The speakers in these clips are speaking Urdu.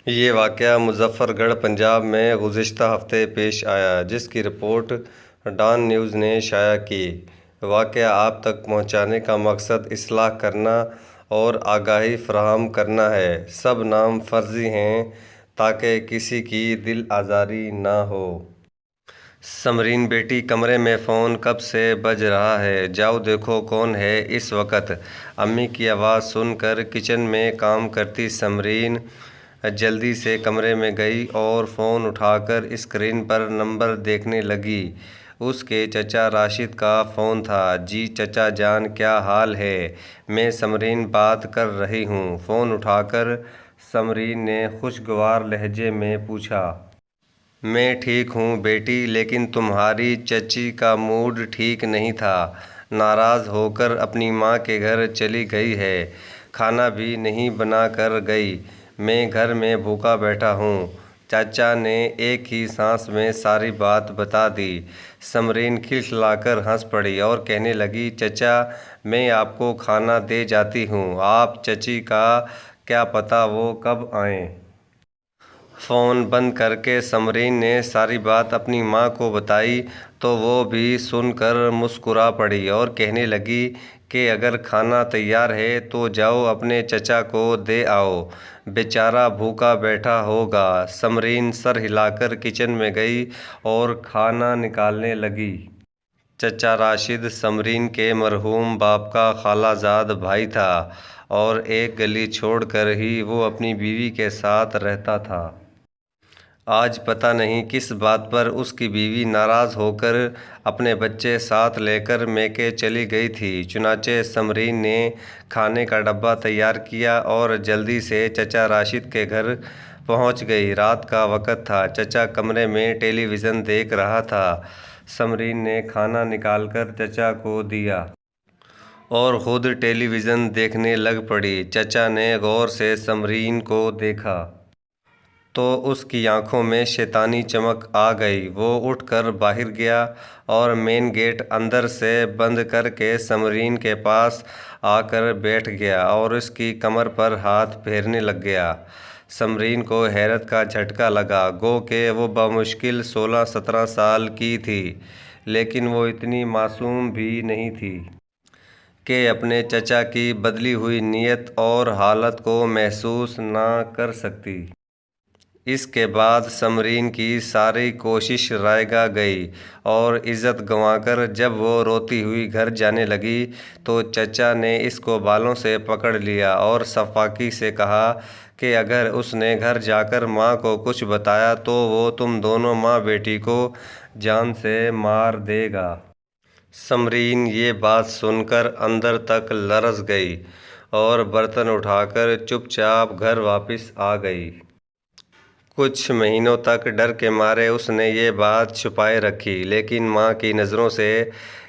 یہ واقعہ مظفر گڑھ پنجاب میں گزشتہ ہفتے پیش آیا، جس کی رپورٹ ڈان نیوز نے شائع کی۔ واقعہ آپ تک پہنچانے کا مقصد اصلاح کرنا اور آگاہی فراہم کرنا ہے۔ سب نام فرضی ہیں تاکہ کسی کی دل آزاری نہ ہو۔ سمرین بیٹی، کمرے میں فون کب سے بج رہا ہے؟ جاؤ دیکھو کون ہے اس وقت۔ امی کی آواز سن کر کچن میں کام کرتی سمرین جلدی سے کمرے میں گئی اور فون اٹھا کر اسکرین پر نمبر دیکھنے لگی۔ اس کے چچا راشد کا فون تھا۔ جی چچا جان، کیا حال ہے؟ میں سمرین بات کر رہی ہوں۔ فون اٹھا کر سمرین نے خوشگوار لہجے میں پوچھا۔ میں ٹھیک ہوں بیٹی، لیکن تمہاری چچی کا موڈ ٹھیک نہیں تھا۔ ناراض ہو کر اپنی ماں کے گھر چلی گئی ہے۔ کھانا بھی نہیں بنا کر گئی۔ میں گھر میں بھوکا بیٹھا ہوں۔ چاچا نے ایک ہی سانس میں ساری بات بتا دی۔ سمرین کھلکھلا کر ہنس پڑی اور کہنے لگی، چچا میں آپ کو کھانا دے جاتی ہوں۔ آپ چچی کا کیا پتہ وہ کب آئیں۔ فون بند کر کے سمرین نے ساری بات اپنی ماں کو بتائی تو وہ بھی سن کر مسکرا پڑی اور کہنے لگی کہ اگر کھانا تیار ہے تو جاؤ اپنے چچا کو دے آؤ، بیچارہ بھوکا بیٹھا ہوگا۔ سمرین سر ہلا کر کچن میں گئی اور کھانا نکالنے لگی۔ چچا راشد سمرین کے مرحوم باپ کا خالہ زاد بھائی تھا اور ایک گلی چھوڑ کر ہی وہ اپنی بیوی کے ساتھ رہتا تھا۔ آج پتہ نہیں کس بات پر اس کی بیوی ناراض ہو کر اپنے بچے ساتھ لے کر میکے چلی گئی تھی۔ چنانچہ سمرین نے کھانے کا ڈبہ تیار کیا اور جلدی سے چچا راشد کے گھر پہنچ گئی۔ رات کا وقت تھا۔ چچا کمرے میں ٹیلی ویژن دیکھ رہا تھا۔ سمرین نے کھانا نکال کر چچا کو دیا اور خود ٹیلی ویژن دیکھنے لگ پڑی۔ چچا نے غور سے سمرین کو دیکھا تو اس کی آنکھوں میں شیطانی چمک آ گئی۔ وہ اٹھ کر باہر گیا اور مین گیٹ اندر سے بند کر کے سمرین کے پاس آ کر بیٹھ گیا اور اس کی کمر پر ہاتھ پھیرنے لگ گیا۔ سمرین کو حیرت کا جھٹکا لگا، گو کہ وہ بمشکل 16-17 سال کی تھی، لیکن وہ اتنی معصوم بھی نہیں تھی کہ اپنے چچا کی بدلی ہوئی نیت اور حالت کو محسوس نہ کر سکتی۔ اس کے بعد سمرین کی ساری کوشش رائے گاہ گئی اور عزت گنوا کر جب وہ روتی ہوئی گھر جانے لگی تو چچا نے اس کو بالوں سے پکڑ لیا اور سفاکی سے کہا کہ اگر اس نے گھر جا کر ماں کو کچھ بتایا تو وہ تم دونوں ماں بیٹی کو جان سے مار دے گا۔ سمرین یہ بات سن کر اندر تک لرز گئی اور برتن اٹھا کر چپ چاپ گھر واپس آ گئی۔ کچھ مہینوں تک ڈر کے مارے اس نے یہ بات چھپائے رکھی، لیکن ماں کی نظروں سے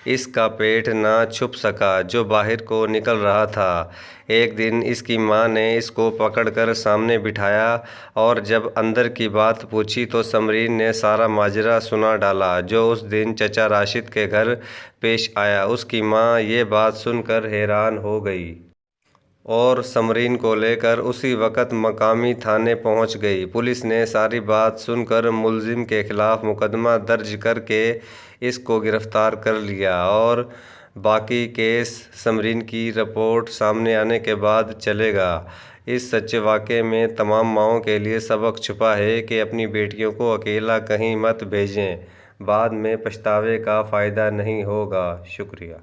اس کا پیٹ نہ چھپ سکا جو باہر کو نکل رہا تھا۔ ایک دن اس کی ماں نے اس کو پکڑ کر سامنے بٹھایا اور جب اندر کی بات پوچھی تو سمرین نے سارا ماجرا سنا ڈالا جو اس دن چچا راشد کے گھر پیش آیا۔ اس کی ماں یہ بات سن کر حیران ہو گئی اور سمرین کو لے کر اسی وقت مقامی تھانے پہنچ گئی۔ پولیس نے ساری بات سن کر ملزم کے خلاف مقدمہ درج کر کے اس کو گرفتار کر لیا اور باقی کیس سمرین کی رپورٹ سامنے آنے کے بعد چلے گا۔ اس سچے واقعے میں تمام ماؤں کے لیے سبق چھپا ہے کہ اپنی بیٹیوں کو اکیلا کہیں مت بھیجیں، بعد میں پچھتاوے کا فائدہ نہیں ہوگا۔ شکریہ۔